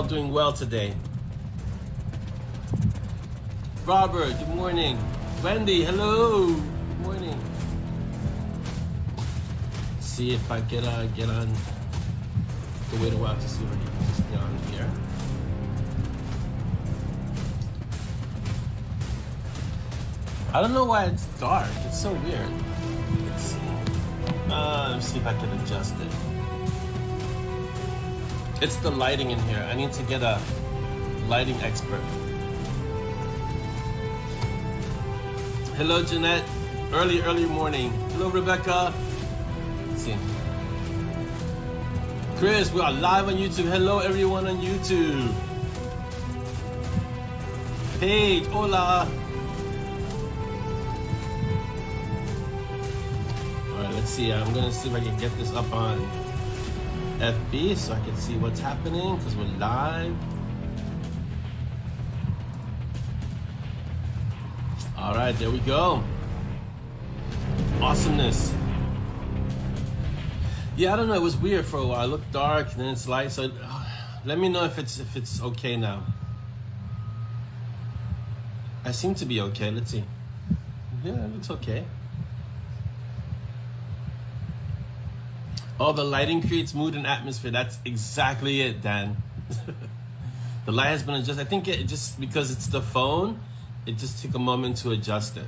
Doing well today. Robert, good morning. Wendy, hello. Good morning. See if I get on. To wait a while to see what he just get on here. I don't know why it's dark. It's so weird. Let's see if I can adjust it. It's the lighting in here. I need to get a lighting expert. Hello, Jeanette. Early morning. Hello, Rebecca. Let's see. Chris, we are live on YouTube. Hello, everyone on YouTube. Paige, hola. All right, let's see. I'm gonna see if I can get this up on FB so I can see what's happening because we're live. All right, there we go. Awesomeness. Yeah, I don't know. It was weird for a while. It looked dark, and then it's light. So let me know if it's okay now. I seem to be okay. Let's see. Yeah, it looks okay. Oh, the lighting creates mood and atmosphere. That's exactly it, Dan. The light has been adjusted. I think it just because it's the phone, it just took a moment to adjust it.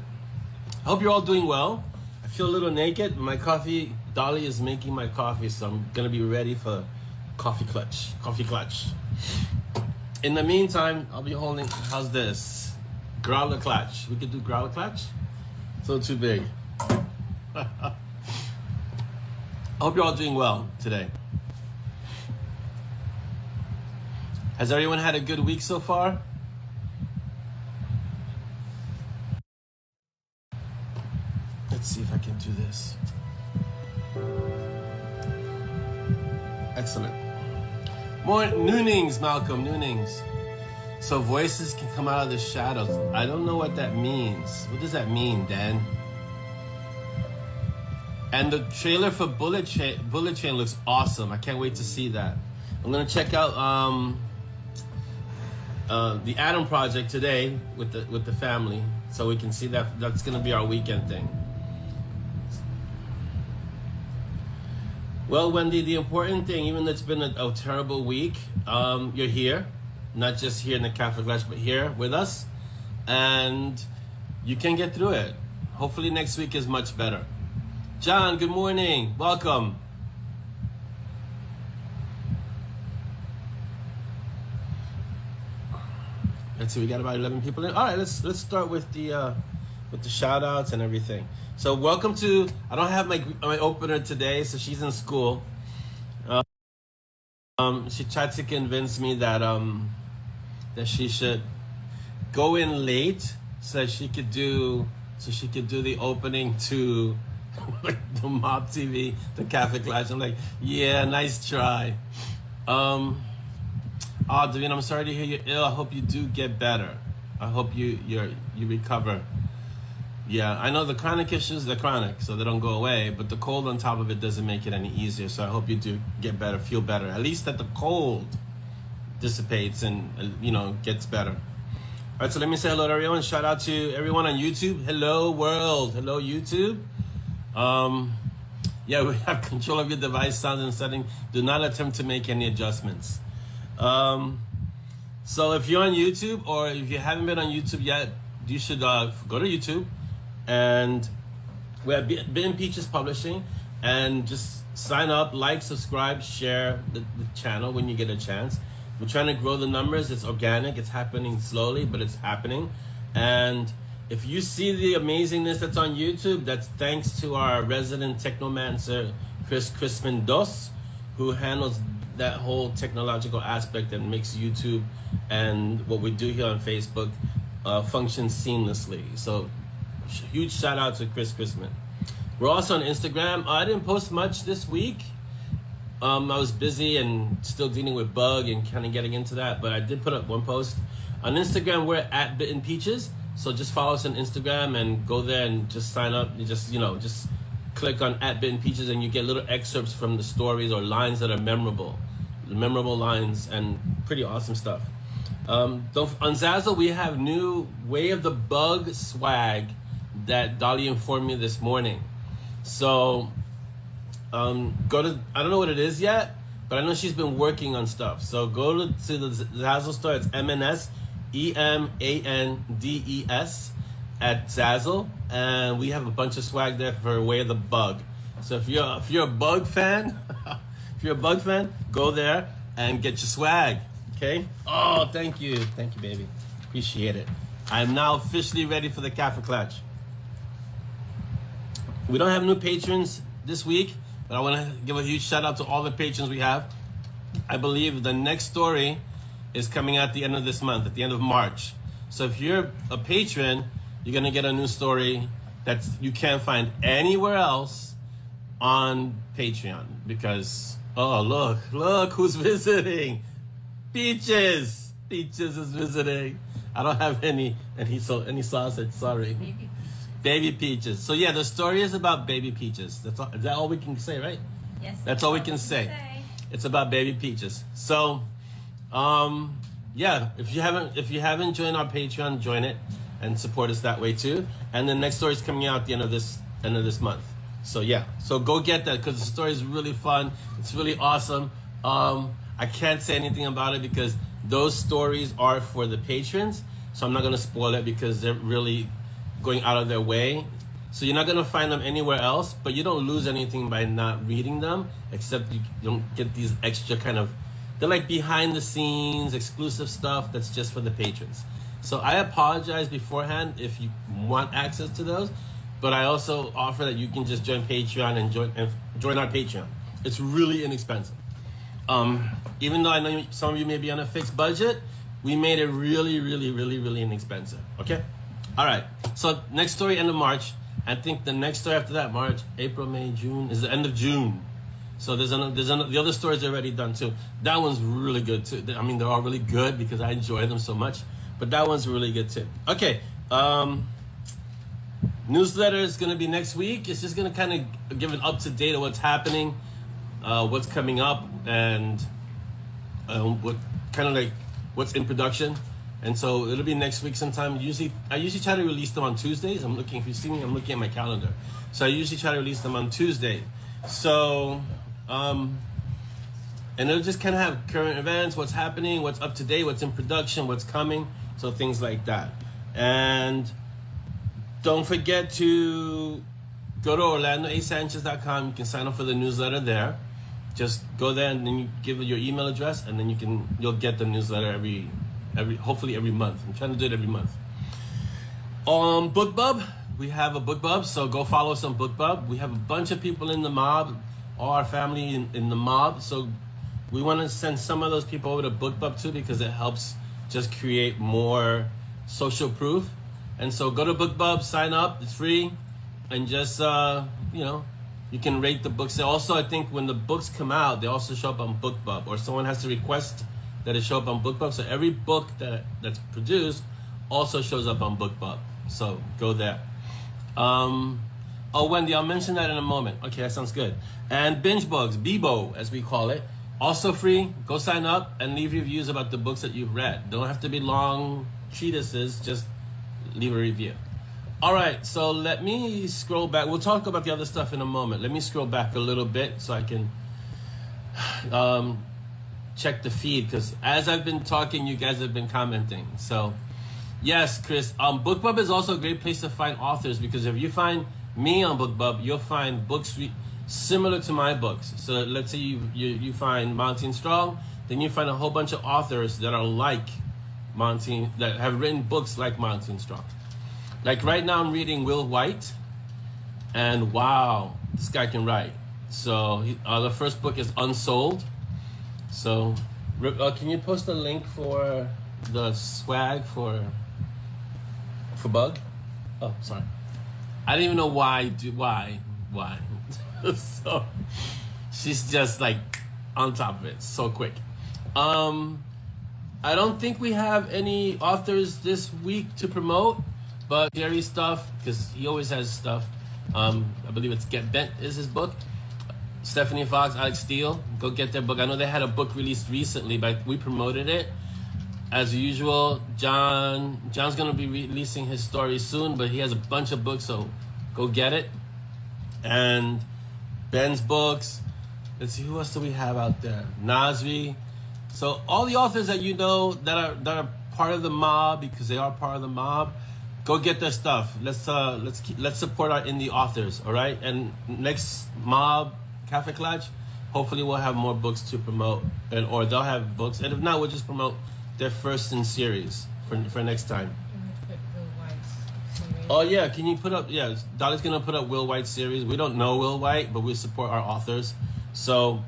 I hope you're all doing well. I feel a little naked. My coffee, Dolly is making my coffee, so I'm gonna be ready for Kaffeeklatsch. In the meantime, I'll be holding, how's this? Growler Klatsch. We could do Growler Klatsch? So too big. I hope you're all doing well today. Has everyone had a good week so far? Let's see if I can do this. Excellent. More noonings, Malcolm, noonings. So voices can come out of the shadows. I don't know what that means. What does that mean, Dan? And the trailer for Bullet Train looks awesome. I can't wait to see that. I'm gonna check out the Adam Project today with the family, so we can see that. That's gonna be our weekend thing. Well, Wendy, the important thing, even though it's been a terrible week, you're here, not just here in the Kaffeeklatsch, but here with us, and you can get through it. Hopefully next week is much better. John, good morning. Welcome. Let's see, we got about 11 people in. All right, let's start with the shout outs and everything. So welcome to, I don't have my opener today, so she's in school. She tried to convince me that that she should go in late so she could do the opening to like the Mob TV, the Kaffeeklatsch. I'm like, yeah, nice try. Oh, Davina, I'm sorry to hear you're ill. I hope you do get better. I hope you recover. Yeah, I know the chronic issues, they're chronic, so they don't go away, but the cold on top of it doesn't make it any easier. So I hope you do get better, feel better. At least that the cold dissipates and, gets better. All right, so let me say hello to everyone. Shout out to everyone on YouTube. Hello, world. Hello, YouTube. Yeah, we have control of your device, sound and setting. Do not attempt to make any adjustments. So if you're on YouTube, or if you haven't been on YouTube yet, you should go to YouTube. And we have Bitten Peaches Publishing. and just sign up, like, subscribe, share the channel when you get a chance. We're trying to grow the numbers. It's organic. It's happening slowly, but it's happening. And if you see the amazingness that's on YouTube, that's thanks to our resident technomancer, Chris Crispin Dos, who handles that whole technological aspect and makes YouTube and what we do here on Facebook function seamlessly. So huge shout out to Chris Crispin. We're also on Instagram. I didn't post much this week. I was busy and still dealing with bug and kind of getting into that, but I did put up one post. On Instagram, we're at Bitten Peaches. So just follow us on Instagram and go there and just sign up. You just, just click on at Bitten Peaches and you get little excerpts from the stories or lines that are memorable lines and pretty awesome stuff. On ZAZZLE, we have new Way of the Bug swag that Dolly informed me this morning. So go to, I don't know what it is yet, but I know she's been working on stuff. So go to the ZAZZLE store. It's M&S, EMANDES at ZAZZLE, and we have a bunch of swag there for Way of the Bug. So if you're a bug fan, go there and get your swag. Okay? Oh, thank you, baby. Appreciate it. I'm now officially ready for the Kaffeeklatsch. We don't have new patrons this week, but I want to give a huge shout out to all the patrons we have. I believe the next story is coming out at the end of this month, at the end of March. So if you're a patron, you're going to get a new story that you can't find anywhere else on Patreon. Because, oh, look who's visiting. Peaches is visiting. I don't have any sausage, sorry. Baby Peaches. So yeah, the story is about Baby Peaches. Is that all we can say, right? Yes. That's all we can say. It's about Baby Peaches. So, yeah, if you haven't joined our Patreon, join it and support us that way too. And the next story is coming out at the end of this month. So yeah, so go get that because the story is really fun. It's really awesome. I can't say anything about it because those stories are for the patrons. So I'm not gonna spoil it because they're really going out of their way. So you're not gonna find them anywhere else, but you don't lose anything by not reading them, except you don't get these extra kind of, they're like behind the scenes, exclusive stuff that's just for the patrons. So I apologize beforehand if you want access to those, but I also offer that you can just join Patreon and join our Patreon. It's really inexpensive. Even though I know some of you may be on a fixed budget, we made it really, really, really, really inexpensive, okay? All right, so next story, end of March. I think the next story after that, March, April, May, June, is the end of June. So the other stories are already done too. That one's really good too. I mean, they're all really good because I enjoy them so much, but that one's really good too. Okay, newsletter is gonna be next week. It's just gonna kind of give an up-to-date of what's happening, what's coming up, and what kind of like what's in production. And so it'll be next week sometime. I usually try to release them on Tuesdays. If you see me, I'm looking at my calendar. So I usually try to release them on Tuesday. So, and it'll just kind of have current events, what's happening, what's up to date, what's in production, what's coming. So things like that. And don't forget to go to orlandoasanchez.com. You can sign up for the newsletter there. Just go there and then you give it your email address, and then you'll get the newsletter hopefully every month. I'm trying to do it every month. BookBub, we have a BookBub, so go follow us on BookBub. We have a bunch of people in the mob, all our family in the mob, so we want to send some of those people over to BookBub too because it helps just create more social proof. And so go to BookBub, sign up, it's free, and just you can rate the books. Also, I think when the books come out, they also show up on BookBub, or someone has to request that it show up on BookBub. So every book that's produced also shows up on BookBub. So go there. Oh, Wendy, I'll mention that in a moment. Okay, that sounds good. And Binge Bugs, Bibo, as we call it, also free. Go sign up and leave reviews about the books that you've read. Don't have to be long treatises, just leave a review. All right, so let me scroll back. We'll talk about the other stuff in a moment. Let me scroll back a little bit so I can check the feed, because as I've been talking, you guys have been commenting. So yes, Chris, BookBub is also a great place to find authors, because if you find me on BookBub, you'll find books similar to my books. So let's say you find Monty Strong, then you find a whole bunch of authors that are like Monty, that have written books like Monty Strong. Like right now I'm reading Will White, and wow, this guy can write. So the first book is Unsold. So can you post a link for the swag for Bug? Oh, sorry. I didn't even know why. So she's just like on top of it so quick. I don't think we have any authors this week to promote, but Gary's stuff, because he always has stuff. I believe it's Get Bent is his book. Stephanie Fox, Alex Steele, go get their book. I know they had a book released recently, but we promoted it. As usual, John's gonna be releasing his story soon, but he has a bunch of books, so go get it. And Ben's books. Let's see, who else do we have out there? Nasri. So all the authors that you know that are part of the mob, because they are part of the mob, go get their stuff. Let's support our indie authors, all right? And next mob, Kaffeeklatsch, hopefully we'll have more books to promote, or they'll have books, and if not, we'll just promote their first in series for next time. Oh yeah, can you put up? Yeah, Dolly's gonna put up Will White's series. We don't know Will White, but we support our authors. So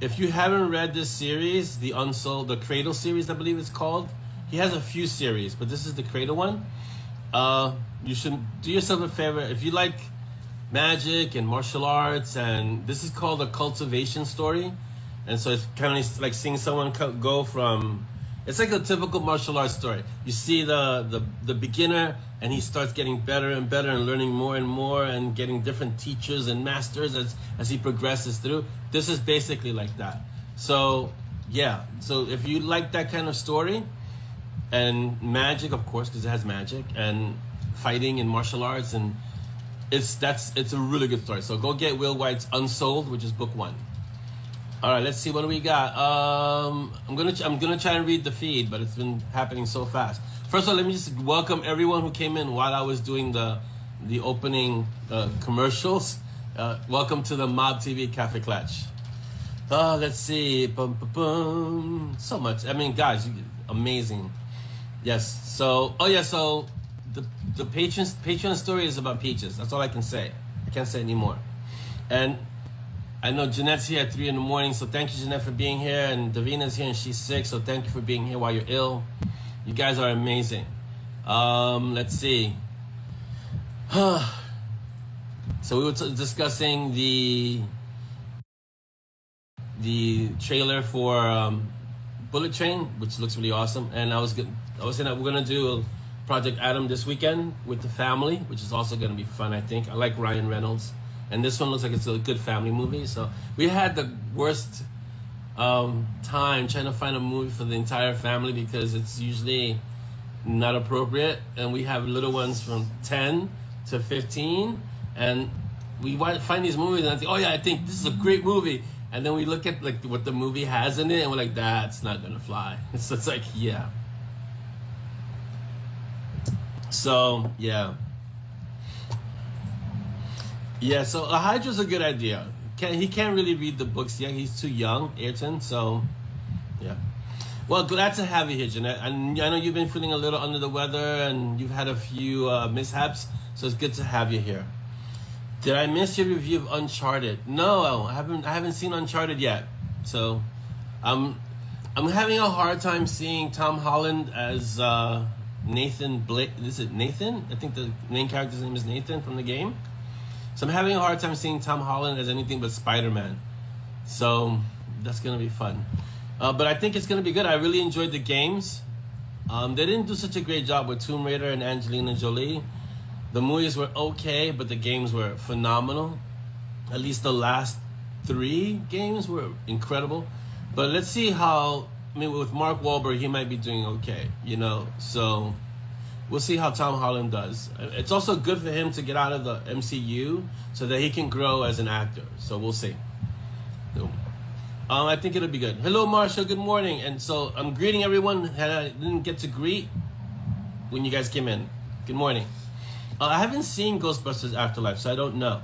if you haven't read this series, the Unsold, the Cradle series, I believe it's called. He has a few series, but this is the Cradle one. You should do yourself a favor. If you like magic and martial arts, and this is called a cultivation story, and so it's kind of like seeing someone go from, it's like a typical martial arts story. You see the beginner, and he starts getting better and better and learning more and more and getting different teachers and masters as he progresses through. This is basically like that. So yeah, so if you like that kind of story, and magic, of course, because it has magic, and fighting and martial arts, and it's a really good story. So go get Will White's Unsold, which is book 1. All right, let's see, what do we got? I'm gonna try and read the feed, but it's been happening so fast. First of all, let me just welcome everyone who came in while I was doing the opening commercials. Welcome to the Mob TV Kaffeeklatsch. Let's see, so much. I mean, guys, amazing. Yes. So, so the Patreon story is about peaches. That's all I can say. I can't say anymore. And I know Jeanette's here at 3 in the morning, so thank you, Jeanette, for being here. And Davina's here, and she's sick, so thank you for being here while you're ill. You guys are amazing. Let's see. So we were discussing the trailer for Bullet Train, which looks really awesome. And we're gonna do Project Adam this weekend with the family, which is also gonna be fun, I think. I like Ryan Reynolds. And this one looks like it's a good family movie. So we had the worst time trying to find a movie for the entire family, because it's usually not appropriate. And we have little ones from 10 to 15. And we find these movies and I think, oh yeah, I think this is a great movie. And then we look at like what the movie has in it, and we're like, that's not gonna fly. So it's like, yeah. So yeah. Yeah, so a Hydra's a good idea. He can't really read the books yet. He's too young, Ayrton. So, yeah. Well, glad to have you here, Jeanette. And I know you've been feeling a little under the weather, and you've had a few mishaps. So it's good to have you here. Did I miss your review of Uncharted? No, I haven't seen Uncharted yet. So, I'm having a hard time seeing Tom Holland as Nathan Blake. Is it Nathan? I think the main character's name is Nathan from the game. So I'm having a hard time seeing Tom Holland as anything but Spider-Man. So that's going to be fun. But I think it's going to be good. I really enjoyed the games. They didn't do such a great job with Tomb Raider and Angelina Jolie. The movies were okay, but the games were phenomenal. At least the last 3 games were incredible. But let's see how, with Mark Wahlberg, he might be doing okay, So we'll see how Tom Holland does. It's also good for him to get out of the MCU so that he can grow as an actor. So we'll see. I think it'll be good. Hello, Marsha. Good morning. And so I'm greeting everyone that I didn't get to greet when you guys came in. Good morning. I haven't seen Ghostbusters Afterlife, so I don't know.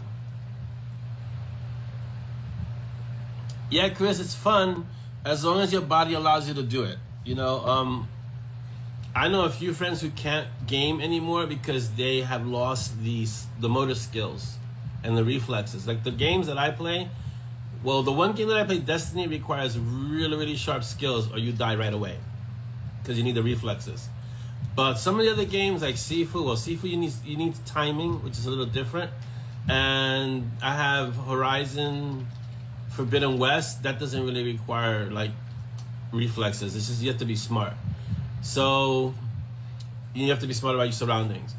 Yeah, Chris, it's fun as long as your body allows you to do it. You know, I know a few friends who can't game anymore because they have lost the motor skills and the reflexes. Like the games that I play, well, the one game that I play, Destiny, requires really, really sharp skills or you die right away because you need the reflexes. But some of the other games like Sifu, well, Sifu you need timing, which is a little different. And I have Horizon Forbidden West, that doesn't really require like reflexes. It's just you have to be smart. So you have to be smart about your surroundings.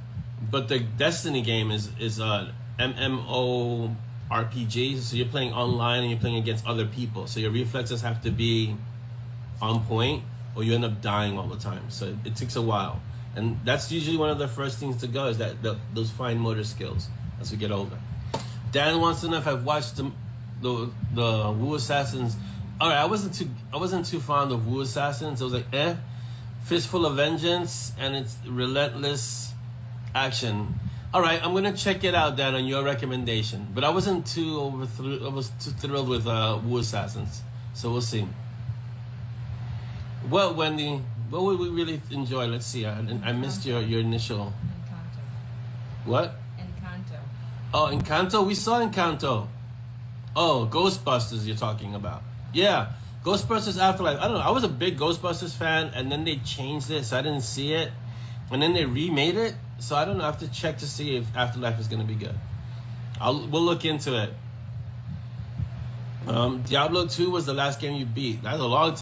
But the Destiny game is a MMORPG, so you're playing online and you're playing against other people. So your reflexes have to be on point, or you end up dying all the time. So it takes a while, and that's usually one of the first things to go is that those fine motor skills as we get older. Dan wants to know if I've watched the Wu Assassins. All right, I wasn't too fond of Wu Assassins. I was like, Fistful of Vengeance, and it's relentless action. All right, I'm gonna check it out, Dan, on your recommendation. But I wasn't too thrilled with Wu Assassins, so we'll see. Well, Wendy, what would we really enjoy? Let's see. I missed your initial. Encanto. What? Encanto. Oh, Encanto. We saw Encanto. Oh, Ghostbusters you're talking about. Yeah, Ghostbusters Afterlife. I don't know. I was a big Ghostbusters fan, and then they changed it, so I didn't see it. And then they remade it, so I don't know. I have to check to see if Afterlife is going to be good. We'll look into it. Diablo 2 was the last game you beat. That's a long time.